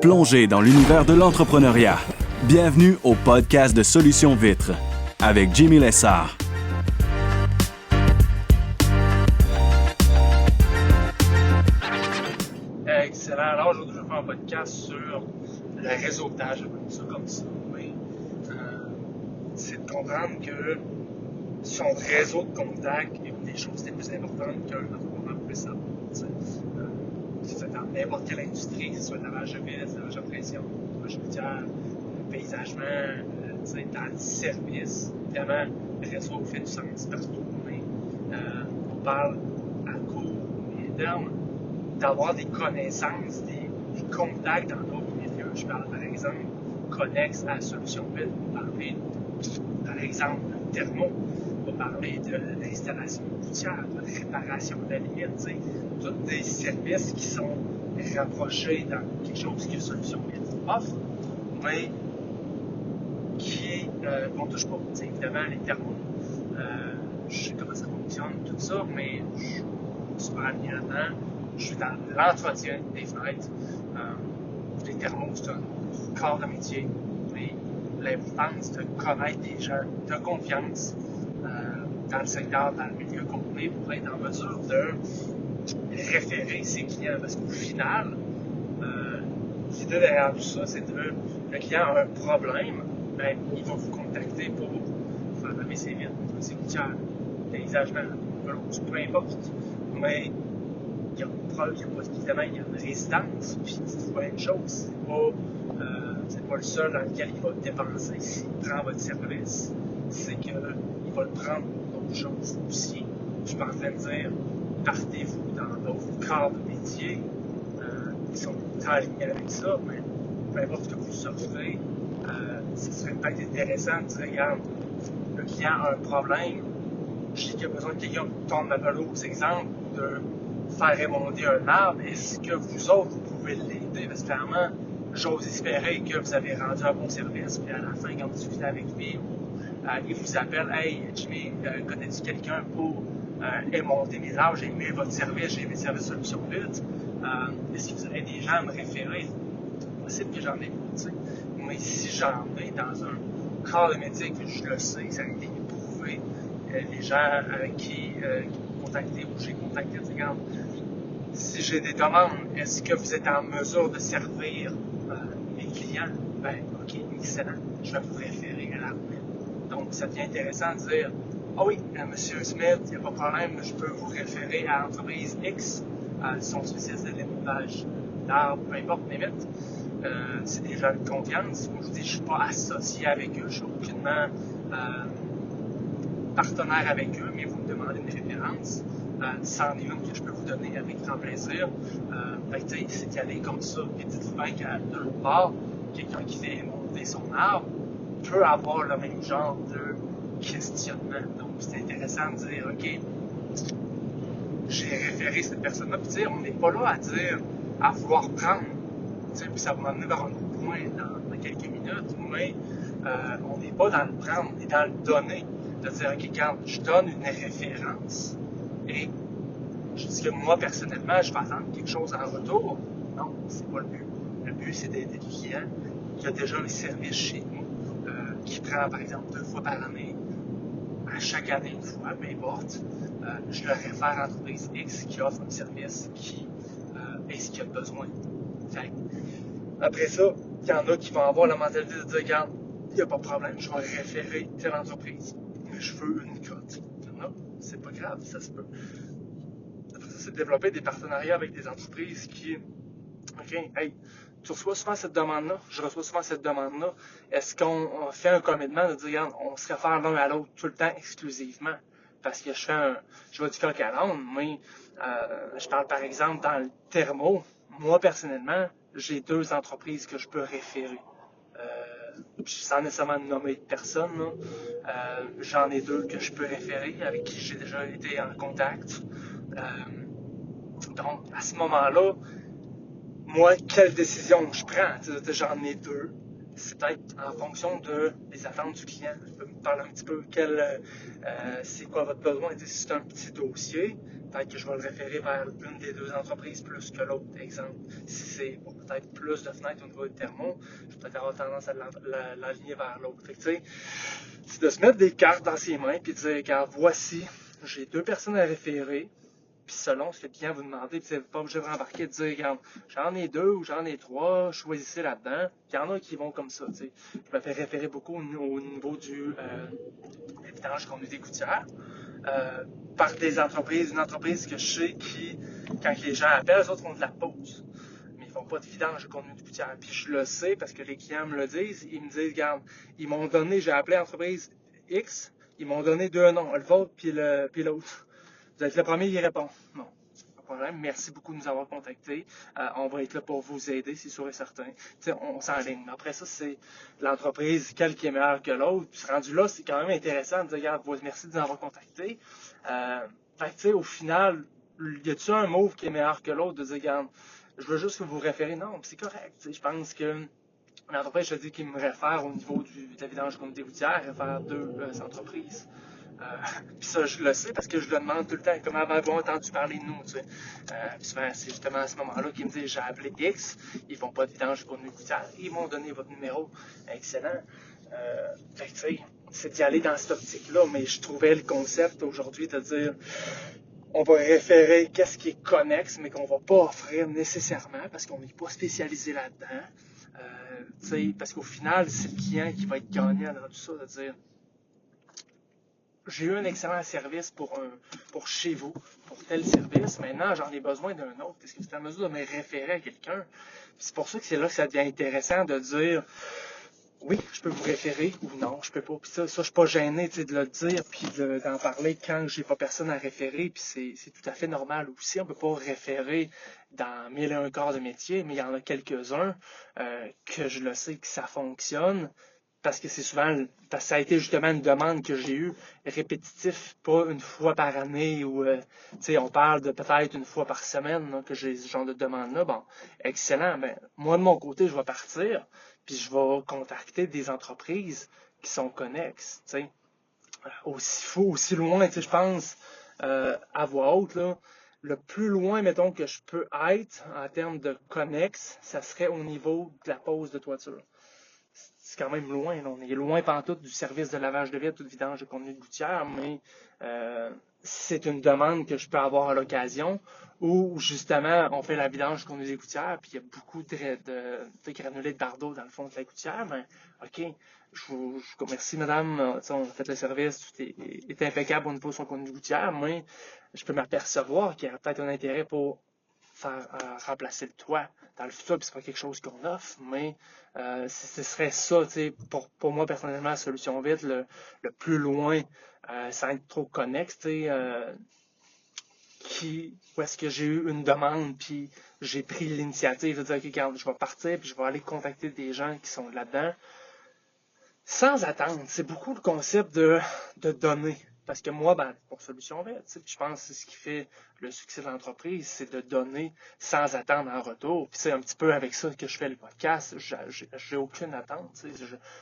Plongez dans l'univers de l'entrepreneuriat. Bienvenue au podcast de Solutions Vitres avec Jimmy Lessard. Excellent. Alors aujourd'hui, je vais faire un podcast sur le réseautage, ça comme ça. Oui. C'est de comprendre que son réseau de contacts est une des choses les plus importantes qu'un entrepreneur puisse avoir. Que ce soit dans n'importe quelle industrie, que ce soit lavage de vis, lavage de pression, lavage routière, paysagement, dans le service. Évidemment, le réseau fait du sens partout. Mais, on parle à court et terme d'avoir des connaissances, des contacts dans d'autres milieux. Je parle par exemple connexe à la solution build. On va parler par exemple de thermo, on va parler de l'installation routière, de la réparation de la limite, tous des services qui sont rapprochés dans quelque chose que solution build offre, mais qu'on ne touche pas. Évidemment, les thermos, je sais comment ça fonctionne, tout ça, mais je suis super amené là-dedans. Je suis dans l'entretien des fenêtres. Les thermos, c'est un corps de métier. Mais l'importance de connaître des gens de confiance dans le secteur, dans le milieu complet, pour être en mesure de référer ses clients. Parce qu'au final, l'idée derrière tout ça, c'est que le client a un problème, ben, il va vous contacter pour faire laver ses vitres, ses gouttières, paysagement, peu importe. Mais il y a une preuve, évidemment, il y a une résidence, puis c'est pas une chose, c'est pas le seul dans lequel il va dépenser s'il prend votre service, c'est qu'il va le prendre pour d'autres choses aussi. Je suis pas en train de dire, partez-vous dans d'autres corps de métier qui sont alignés avec ça, mais peu importe ce que vous offrez, ce serait peut-être intéressant de dire, regarde, le client a un problème, je sais qu'il a besoin de quelqu'un pour tondre ma pelouse, exemple, de faire remonter un arbre, est-ce que vous autres, vous pouvez l'aider? Parce que clairement, j'ose espérer que vous avez rendu un bon service, puis à la fin, quand vous discutez avec lui, il vous appelle, « Hey, Jimmy, connais-tu quelqu'un pour émonter mes arbres? J'ai aimé votre service, j'ai aimé le service Solutions Vitres. Est-ce que vous avez des gens à me référer? » C'est possible que j'en ai pas, tu sais. Mais si j'en ai dans un corps de métier que je le sais, ça a été éprouvé, les gens avec qui m'ont contacté ou j'ai contacté, regarde, si j'ai des demandes, est-ce que vous êtes en mesure de servir mes clients? Ben, ok, excellent, je vais vous référer à la route. Donc, ça devient intéressant de dire, ah oui, monsieur Smith, il n'y a pas de problème, je peux vous référer à l'entreprise X, son spécialiste de démontage d'arbres, peu importe, limite. C'est des gens de confiance. Comme je vous dis, je ne suis pas associé avec eux, je suis aucunement partenaire avec eux, mais vous me demandez une référence. C'en est une que je peux vous donner avec grand plaisir. C'est d'y aller comme ça. Et dites-vous bien qu'à de l'autre part, quelqu'un qui fait monter son arbre peut avoir le même genre de questionnement. Donc, c'est intéressant de dire, OK, j'ai référé cette personne-là, puis on n'est pas là à dire, à vouloir prendre. Puis ça va m'amener vers un autre point dans quelques minutes, mais on n'est pas dans le prendre, on est dans le donner. De dire, OK, quand je donne une référence, et je dis que moi, personnellement, je vais attendre quelque chose en retour. Non, c'est pas le but. Le but, c'est d'aider le client qui a déjà un service chez nous, qui prend, par exemple, 2 fois par année, à chaque année, une fois, peu importe. Je le réfère à l'entreprise X qui offre un service qui est ce qu'il a besoin. Fait. Après ça, il y en a qui vont avoir la mentalité de dire, regarde, il n'y a pas de problème, je vais référer telle entreprise. Mais je veux une cote. Non, c'est pas grave, ça se peut. Après ça, c'est de développer des partenariats avec des entreprises qui, OK, hey, tu reçois souvent cette demande-là, je reçois souvent cette demande-là. Est-ce qu'on fait un commitment de dire, regarde, on se réfère l'un à l'autre tout le temps exclusivement? Parce que je vais du coq à l'âne, mais je parle par exemple dans le thermo. Moi, personnellement, j'ai 2 entreprises que je peux référer. Sans nécessairement nommer de personne, j'en ai 2 que je peux référer, avec qui j'ai déjà été en contact. Donc, à ce moment-là, moi, quelle décision je prends? J'en ai 2. c'est peut-être en fonction des attentes du client. Je peux me parler un petit peu c'est quoi votre besoin. Si c'est un petit dossier, peut-être que je vais le référer vers une des deux entreprises plus que l'autre, exemple. Si c'est peut-être plus de fenêtres au niveau du thermo, je vais peut-être avoir tendance à l'aligner vers l'autre. Fait que, tu sais, c'est de se mettre des cartes dans ses mains et de dire, regarde, voici, j'ai deux personnes à référer. Puis selon ce que le client vous demande, puis vous n'êtes pas obligé de rembarquer et de dire, regarde, j'en ai deux ou j'en ai trois, choisissez là-dedans. Puis il y en a qui vont comme ça. T'sais. Je me fais référer beaucoup au niveau des vidanges qu'on est des gouttières. Par des entreprises, une entreprise que je sais qui, quand les gens appellent, les autres font de la pause. Mais ils font pas de vidange de contenu de gouttière. Puis je le sais parce que les clients me le disent. Ils me disent, regarde, ils m'ont donné, j'ai appelé l'entreprise X, ils m'ont donné deux noms, le vôtre puis l'autre. Vous êtes le premier qui répond. Non, pas de problème. Merci beaucoup de nous avoir contactés. On va être là pour vous aider, c'est sûr et certain. T'sais, on s'enligne. Après ça, c'est l'entreprise, quelle qui est meilleure que l'autre. Puis rendu là, c'est quand même intéressant de dire, regarde, merci de nous avoir contactés. Fait que, tu sais, au final, y a-tu un move qui est meilleur que l'autre de dire, regarde, je veux juste que vous référez? Non, c'est correct. T'sais, je pense que l'entreprise, je te dis qu'il me réfère au niveau de la vidange communauté routière, réfère deux entreprises. Puis ça, je le sais parce que je le demande tout le temps. Comment avez-vous entendu parler de nous? Tu sais? Puis souvent, c'est justement à ce moment-là qu'ils me disent j'ai appelé X, ils font pas de vidange pour nous gouttière, ils m'ont donné votre numéro. Excellent. Fait que tu sais, c'est d'y aller dans cette optique-là, mais je trouvais le concept aujourd'hui de dire on va référer qu'est-ce qui est connexe, mais qu'on va pas offrir nécessairement parce qu'on n'est pas spécialisé là-dedans. Parce qu'au final, c'est le client qui va être gagnant dans tout ça, de dire j'ai eu un excellent service pour chez vous, pour tel service. Maintenant, j'en ai besoin d'un autre. Est-ce que tu es en mesure de me référer à quelqu'un? C'est pour ça que c'est là que ça devient intéressant de dire oui, je peux vous référer ou non, je peux pas. Puis ça je suis pas gêné de le dire puis d'en parler quand j'ai pas personne à référer. Puis c'est tout à fait normal aussi. On peut pas référer dans 1001 corps de métier, mais il y en a quelques-uns que je le sais que ça fonctionne. Parce que c'est souvent, parce que ça a été justement une demande que j'ai eue répétitif, pas une fois par année ou, on parle de peut-être une fois par semaine là, que j'ai ce genre de demande-là. Bon, excellent. Ben, moi, de mon côté, je vais partir, puis je vais contacter des entreprises qui sont connexes, aussi loin, je pense, à voix haute, là, le plus loin, mettons, que je peux être en termes de connexe, ça serait au niveau de la pose de toiture. C'est quand même loin. Là. On est loin pantoute du service de lavage de vitre ou de vidange de contenu de gouttière, mais c'est une demande que je peux avoir à l'occasion où, justement, on fait la vidange de contenu des gouttières, puis il y a beaucoup de granulés de bardeau dans le fond de la gouttière. Ben, OK, je vous remercie, madame. On a fait le service, tout est impeccable au niveau de son contenu de gouttière, mais je peux m'apercevoir qu'il y a peut-être un intérêt pour faire remplacer le toit dans le futur, puis c'est pas quelque chose qu'on offre, mais ce serait ça, pour moi personnellement, la solution vite, le plus loin, sans être trop connexe, où est-ce que j'ai eu une demande, puis j'ai pris l'initiative de dire, OK, regarde, je vais partir, puis je vais aller contacter des gens qui sont là-dedans, sans attendre. C'est beaucoup le concept de donner. Parce que moi, pour Solution Vite, je pense que c'est ce qui fait le succès de l'entreprise, c'est de donner sans attendre en retour. Puis c'est un petit peu avec ça que je fais le podcast. J'ai aucune attente.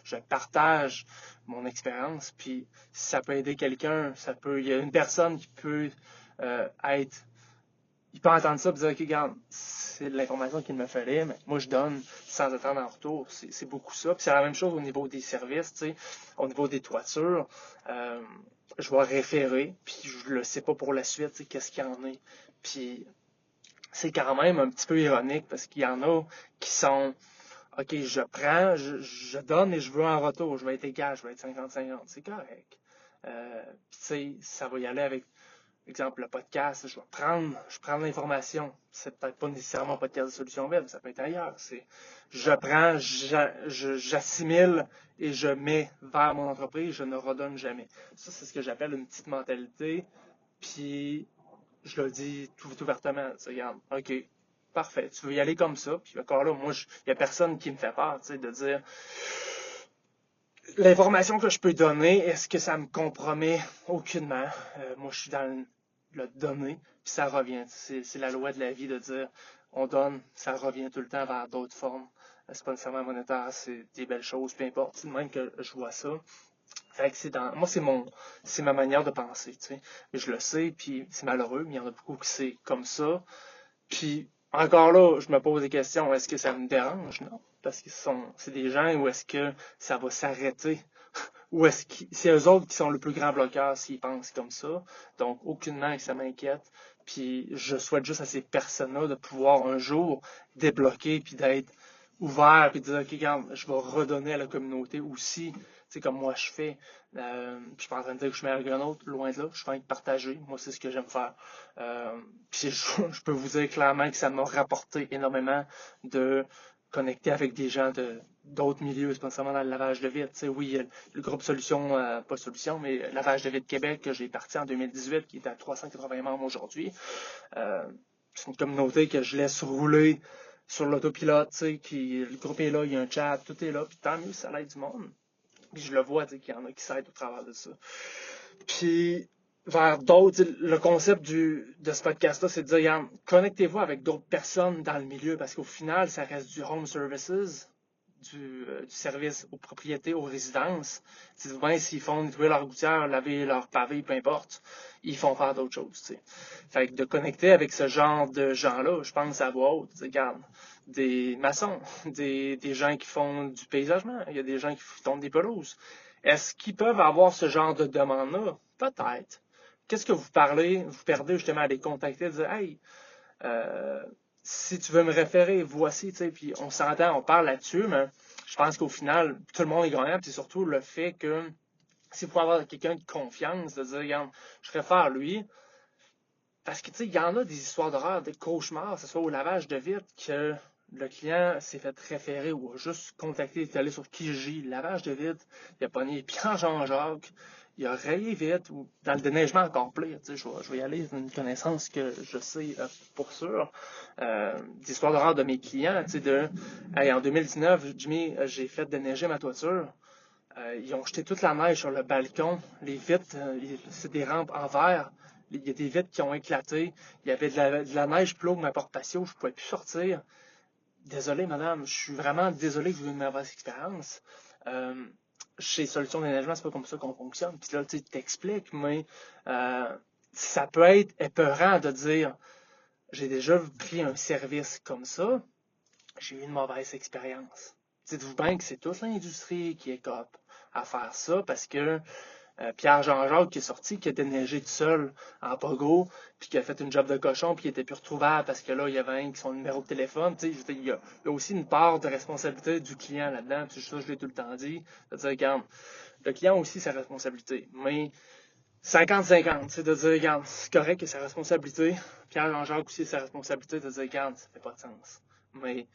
Je partage mon expérience. Puis si ça peut aider quelqu'un, il y a une personne qui peut être. Il peut entendre ça et dire, OK, regarde, c'est de l'information qu'il me fallait, mais moi je donne sans attendre en retour. C'est beaucoup ça. Puis c'est la même chose au niveau des services, au niveau des toitures. Je vais référer, puis je le sais pas pour la suite, qu'est-ce qu'il y en a. Puis c'est quand même un petit peu ironique parce qu'il y en a qui sont OK, je prends, je donne et je veux en retour. Je vais être égal, je vais être 50-50. C'est correct. Puis ça va y aller avec, exemple, le podcast. Je prends l'information. C'est peut-être pas nécessairement un podcast de solution web, ça peut être ailleurs. Je prends, j'assimile et je mets vers mon entreprise, je ne redonne jamais. Ça, c'est ce que j'appelle une petite mentalité. Puis, je le dis tout ouvertement. Regarde, OK, parfait, tu veux y aller comme ça. Puis encore là, moi, il n'y a personne qui me fait peur, de dire l'information que je peux donner, est-ce que ça me compromet? Aucunement. Moi, je suis dans le donner, puis ça revient. C'est la loi de la vie de dire on donne, ça revient tout le temps vers d'autres formes c'est pas nécessairement monétaire, c'est des belles choses, peu importe, c'est de même que je vois ça. Fait que moi, c'est ma manière de penser, tu sais. Je le sais, puis c'est malheureux, mais il y en a beaucoup qui c'est comme ça. Puis, encore là, je me pose des questions, est-ce que ça me dérange? Non. Parce que c'est des gens où est-ce que ça va s'arrêter? Ou est-ce que c'est eux autres qui sont le plus grand bloqueur s'ils pensent comme ça? Donc, aucunement que ça m'inquiète. Puis, je souhaite juste à ces personnes-là de pouvoir un jour débloquer puis d'être ouvert puis de dire, OK, regarde, je vais redonner à la communauté aussi, tu sais, comme moi je fais. Je suis pas en train de dire que je suis meilleur qu'un autre, loin de là. Je fais partager. Moi, c'est ce que j'aime faire. Puis, je peux vous dire clairement que ça m'a rapporté énormément de connecter avec des gens d'autres milieux, c'est pas nécessairement dans le lavage de vitre. Tu sais, oui, le groupe Solution, pas Solution, mais Lavage de vitre Québec, que j'ai parti en 2018, qui est à 380 membres aujourd'hui. C'est une communauté que je laisse rouler sur l'autopilote, tu sais, le groupe est là, il y a un chat, tout est là, puis tant mieux, ça l'aide du monde. Puis je le vois, tu sais, qu'il y en a qui s'aident au travers de ça. Puis, vers d'autres, le concept de ce podcast-là, c'est de dire, regarde, connectez-vous avec d'autres personnes dans le milieu, parce qu'au final, ça reste du home services, du service aux propriétés, aux résidences. C'est bien s'ils font nettoyer leur gouttière, laver leur pavé, peu importe, ils font faire d'autres choses, tu sais. Fait que de connecter avec ce genre de gens-là, je pense à voix haute, regarde, des maçons, des gens qui font du paysagement, il y a des gens qui tombent des pelouses. Est-ce qu'ils peuvent avoir ce genre de demande-là? Peut-être. Qu'est-ce que vous perdez justement à les contacter, de dire, hey, si tu veux me référer, voici, tu sais, puis on s'entend, on parle là-dessus, mais je pense qu'au final, tout le monde est gagnant, puis surtout le fait que si vous pouvez avoir quelqu'un de confiance, de dire, regarde, je réfère lui, parce que, tu sais, il y en a des histoires d'horreur, des cauchemars, que ce soit au lavage de vitre, que le client s'est fait référer ou a juste contacté, il est allé sur Kijiji, lavage de vitre, il a pogné Pierre Jean-Jacques, il a rayé vite, ou dans le déneigement encore pire, tu sais, je vais y aller, c'est une connaissance que je sais pour sûr, d'histoires d'horreur de mes clients, tu sais, hey, en 2019, Jimmy, j'ai fait déneiger ma toiture, ils ont jeté toute la neige sur le balcon, les vitres, c'est des rampes en verre, il y a des vitres qui ont éclaté, il y avait de la neige plus haut que ma porte patio, je ne pouvais plus sortir. Désolé, madame, je suis vraiment désolé que vous ayez une mauvaise expérience. Chez Solutions Déneigement, c'est pas comme ça qu'on fonctionne. Puis là, tu t'expliques, mais ça peut être épeurant de dire j'ai déjà pris un service comme ça, j'ai eu une mauvaise expérience. Dites-vous bien que c'est toute l'industrie qui est cop à faire ça parce que Pierre Jean-Jacques qui est sorti, qui a déneigé tout seul en pogo, puis qui a fait une job de cochon, puis qui était plus retrouvable parce que là, il y avait un qui son numéro de téléphone. Tu sais, il y a aussi une part de responsabilité du client là-dedans. Puis ça, je l'ai tout le temps dit. C'est-à-dire, regarde, le client aussi sa responsabilité. Mais 50-50, c'est de dire, regarde, c'est correct que sa responsabilité. Pierre Jean-Jacques aussi sa responsabilité de dire, regarde, ça fait pas de sens. Mais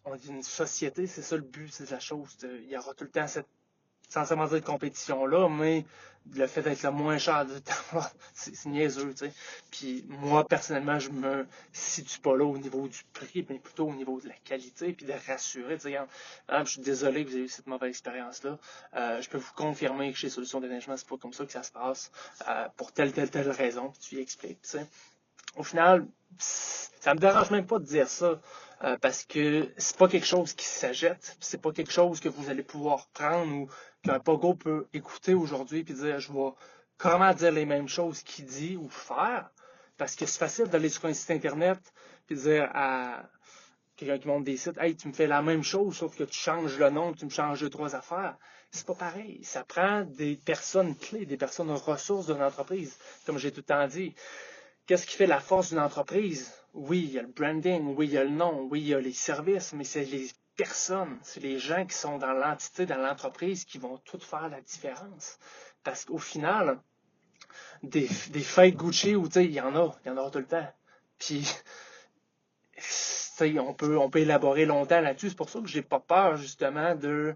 on est une société, c'est ça le but, c'est la chose. Il y aura tout le temps cette sans seulement dire de compétition-là, mais le fait d'être le moins cher du temps, c'est niaiseux, tu sais. Puis moi, personnellement, je me situe pas là au niveau du prix, mais plutôt au niveau de la qualité, puis de rassurer, de dire, regarde, je suis désolé que vous ayez eu cette mauvaise expérience-là. Je peux vous confirmer que chez Solutions Déneigement, c'est pas comme ça que ça se passe, pour telle raison, puis tu y expliques, tu sais. Au final, ça me dérange même pas de dire ça. Parce que c'est pas quelque chose qui s'achète, c'est pas quelque chose que vous allez pouvoir prendre ou qu'un pogo peut écouter aujourd'hui puis dire je vais comment dire les mêmes choses qu'il dit ou faire, parce que c'est facile d'aller sur un site internet puis dire à quelqu'un qui monte des sites hey, tu me fais la même chose sauf que tu changes le nom, tu me changes 2-3 affaires. C'est pas pareil. Ça prend des personnes clés, des personnes ressources d'une entreprise, comme j'ai tout le temps dit. Qu'est-ce qui fait la force d'une entreprise? Oui, il y a le branding, oui, il y a le nom, oui, il y a les services, mais c'est les personnes, c'est les gens qui sont dans l'entité, dans l'entreprise qui vont tout faire la différence. Parce qu'au final, des fêtes Gucci, où il y en aura tout le temps. Puis, on peut élaborer longtemps là-dessus. C'est pour ça que j'ai pas peur, justement, de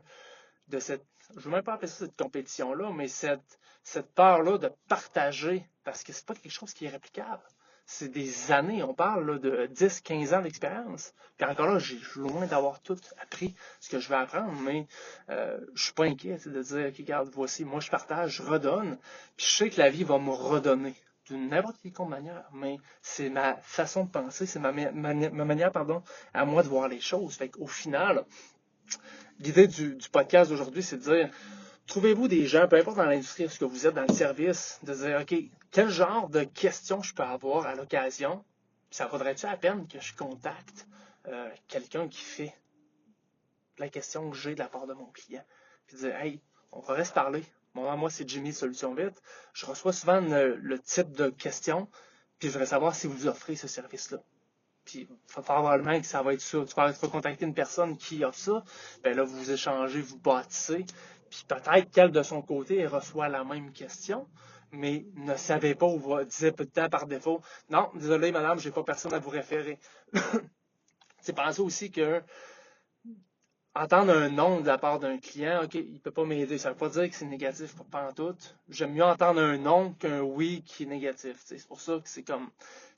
cette, je veux même pas appeler ça cette compétition-là, mais cette peur-là de partager, parce que c'est pas quelque chose qui est réplicable. C'est des années, on parle là, de 10-15 ans d'expérience. Puis encore là, j'ai loin d'avoir tout appris ce que je vais apprendre, mais je suis pas inquiet de dire, OK, regarde, voici, moi je partage, je redonne, puis je sais que la vie va me redonner. d'une n'importe quelle manière, mais c'est ma façon de penser, c'est ma manière, à moi de voir les choses. Fait qu'au final, l'idée du podcast d'aujourd'hui, c'est de dire, trouvez-vous des gens, peu importe dans l'industrie, ce que vous êtes, dans le service, de dire, OK, quel genre de questions je peux avoir à l'occasion? Ça vaudrait-tu la peine que je contacte quelqu'un qui fait la question que j'ai de la part de mon client? Puis dire, hey, on pourrait se parler. Moi, c'est Jimmy Solution Vite. Je reçois souvent le type de questions, puis je voudrais savoir si vous offrez ce service-là. Puis, probablement que ça va être ça. Tu vas contacter une personne qui offre ça. Ben là, vous échangez, vous bâtissez. Puis peut-être qu'elle, de son côté, elle reçoit la même question, mais ne savait pas ou disait peu de temps par défaut, non, désolé, madame, j'ai pas personne à vous référer. C'est penser aussi que entendre un non de la part d'un client, OK, il peut pas m'aider. Ça veut pas dire que c'est négatif pour pantoute. J'aime mieux entendre un non qu'un oui qui est négatif. C'est pour ça que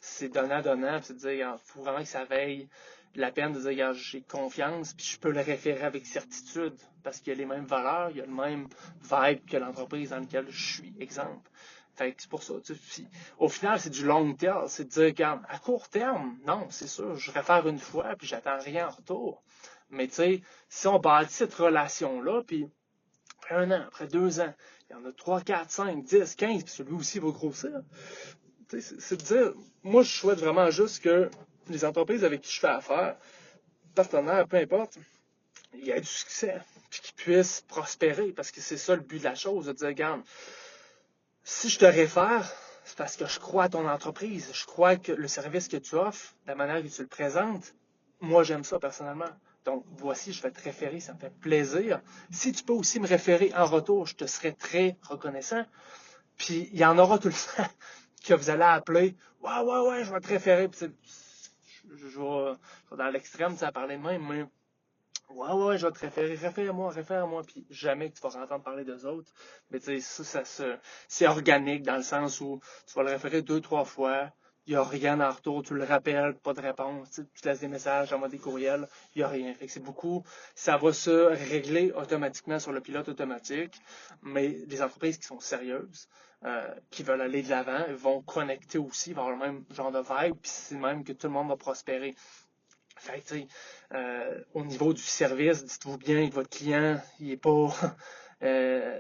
c'est donnant-donnant. C'est de dire, il faut vraiment que ça veille la peine de dire, j'ai confiance, puis je peux le référer avec certitude, parce qu'il y a les mêmes valeurs, il y a le même vibe que l'entreprise dans laquelle je suis. Exemple. Fait que c'est pour ça. Puis, au final, c'est du long terme. C'est de dire, regarde, à court terme, non, c'est sûr, je réfère une fois, puis j'attends rien en retour. Mais tu sais, si on bâtit cette relation-là, puis après 1 an, après 2 ans, il y en a 3, 4, 5, 10, 15, puis celui aussi va grossir. C'est de dire, moi je souhaite vraiment juste que les entreprises avec qui je fais affaire, partenaires, peu importe, il y ait du succès, puis qu'ils puissent prospérer, parce que c'est ça le but de la chose, de dire, regarde, si je te réfère, c'est parce que je crois à ton entreprise, je crois que le service que tu offres, la manière que tu le présentes, moi j'aime ça personnellement. Donc, voici, je vais te référer, ça me fait plaisir. Si tu peux aussi me référer en retour, je te serai très reconnaissant. Puis, il y en aura tout le temps que vous allez appeler. Ouais, je vais te référer. Puis, je vais dans l'extrême, ça parler de même, mais ouais, je vais te référer. Réfère-moi. Puis, jamais que tu vas entendre parler d'eux autres. Mais, tu sais, c'est organique dans le sens où tu vas le référer 2, 3 fois. Il n'y a rien en retour, tu le rappelles, pas de réponse, tu laisses des messages, envoies des courriels, il n'y a rien. Fait que c'est beaucoup, ça va se régler automatiquement sur le pilote automatique, mais les entreprises qui sont sérieuses, qui veulent aller de l'avant, vont connecter aussi, vont avoir le même genre de vibe, puis c'est même que tout le monde va prospérer. Fait que, tu sais, au niveau du service, dites-vous bien que votre client, il est pas,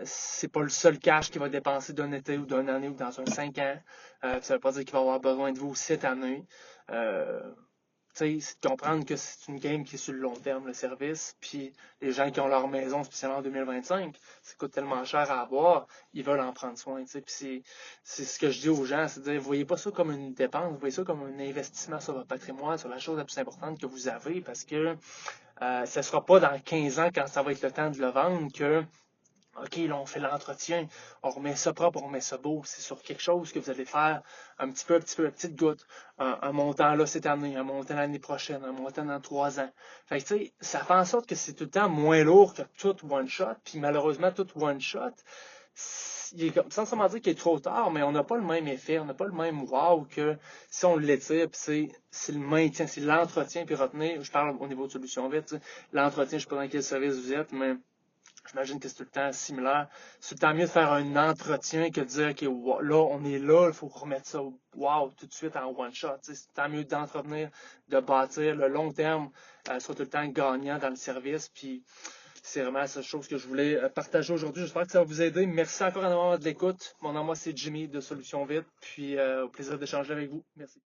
c'est pas le seul cash qu'il va dépenser d'un été ou d'une année ou dans un 5 ans. Ça veut pas dire qu'il va avoir besoin de vous cette année. C'est de comprendre que c'est une game qui est sur le long terme, le service. Puis les gens qui ont leur maison, spécialement en 2025, ça coûte tellement cher à avoir, ils veulent en prendre soin. Puis c'est ce que je dis aux gens, c'est de dire, vous voyez pas ça comme une dépense, vous voyez ça comme un investissement sur votre patrimoine, sur la chose la plus importante que vous avez, parce que ça sera pas dans 15 ans, quand ça va être le temps de le vendre, que OK, là, on fait l'entretien, on remet ça propre, on remet ça beau. C'est sur quelque chose que vous allez faire un petit peu, petite goutte. Un montant là cette année, un montant l'année prochaine, un montant dans 3 ans. Fait que, tu sais, ça fait en sorte que c'est tout le temps moins lourd que tout one shot. Puis malheureusement, tout one shot, il est sans seulement dire qu'il est trop tard, mais on n'a pas le même effet, on n'a pas le même wow que si on l'étire, puis c'est le maintien, c'est l'entretien, puis retenez, je parle au niveau de solution vite, l'entretien, je ne sais pas dans quel service vous êtes, mais j'imagine que c'est tout le temps similaire. C'est tout le temps mieux de faire un entretien que de dire, OK, là, on est là, il faut remettre ça wow tout de suite en one shot. C'est tout le temps mieux d'entretenir, de bâtir le long terme, soit tout le temps gagnant dans le service. Puis c'est vraiment la seule chose que je voulais partager aujourd'hui. J'espère que ça va vous aider. Merci encore énormément de l'écoute. Mon nom, moi, c'est Jimmy de Solution Vite. Puis au plaisir d'échanger avec vous. Merci.